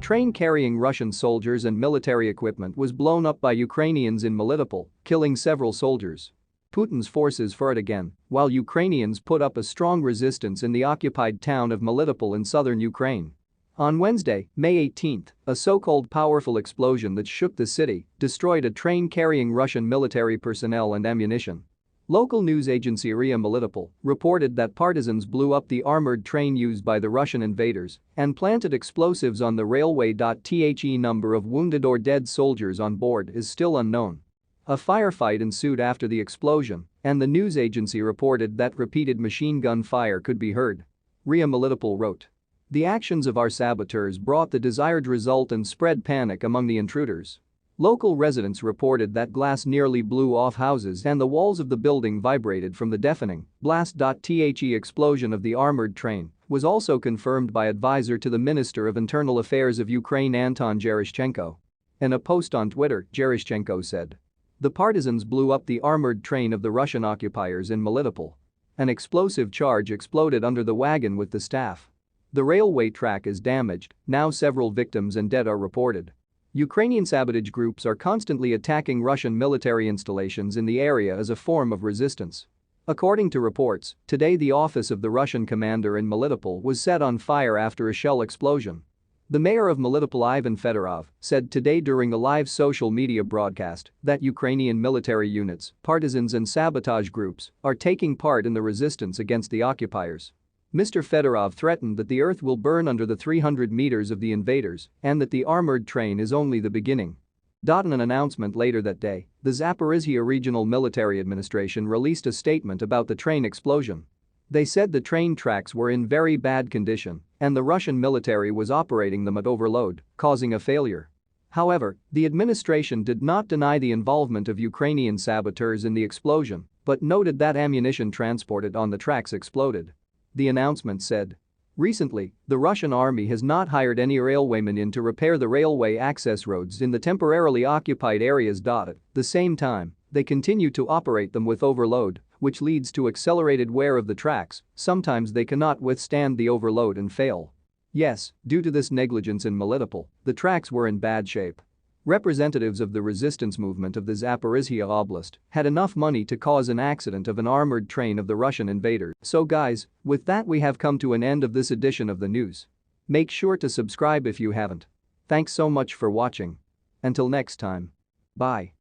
train carrying Russian soldiers and military equipment was blown up by Ukrainians in Melitopol, killing several soldiers. Putin's forces fought again, while Ukrainians put up a strong resistance in the occupied town of Melitopol in southern Ukraine. On Wednesday, May 18, a so-called powerful explosion that shook the city destroyed a train carrying Russian military personnel and ammunition. Local news agency RIA Melitopol reported that partisans blew up the armored train used by the Russian invaders and planted explosives on the railway. The number of wounded or dead soldiers on board is still unknown. A firefight ensued after the explosion, and the news agency reported that repeated machine gun fire could be heard. RIA Melitopol wrote, "The actions of our saboteurs brought the desired result and spread panic among the intruders." Local residents reported that glass nearly blew off houses and the walls of the building vibrated from the deafening blast. The explosion of the armored train was also confirmed by advisor to the Minister of Internal Affairs of Ukraine Anton Gerashchenko. In a post on Twitter, Gerashchenko said, "The partisans blew up the armored train of the Russian occupiers in Melitopol. An explosive charge exploded under the wagon with the staff. The railway track is damaged, now several victims and dead are reported." Ukrainian sabotage groups are constantly attacking Russian military installations in the area as a form of resistance. According to reports, today the office of the Russian commander in Melitopol was set on fire after a shell explosion. The mayor of Melitopol Ivan Fedorov said today during a live social media broadcast that Ukrainian military units, partisans and sabotage groups are taking part in the resistance against the occupiers. Mr. Fedorov threatened that the earth will burn under the 300 meters of the invaders and that the armored train is only the beginning. In an announcement later that day, the Zaporizhia Regional Military Administration released a statement about the train explosion. They said the train tracks were in very bad condition and the Russian military was operating them at overload, causing a failure. However, the administration did not deny the involvement of Ukrainian saboteurs in the explosion but noted that ammunition transported on the tracks exploded. The announcement said, "Recently, the Russian army has not hired any railwaymen in to repair the railway access roads in the temporarily occupied areas. At the same time, they continue to operate them with overload, which leads to accelerated wear of the tracks. Sometimes they cannot withstand the overload and fail." Yes, due to this negligence in Melitopol, the tracks were in bad shape. Representatives of the resistance movement of the Zaporizhia Oblast had enough money to cause an accident of an armored train of the Russian invaders. So guys, with that we have come to an end of this edition of the news. Make sure to subscribe if you haven't. Thanks so much for watching. Until next time. Bye.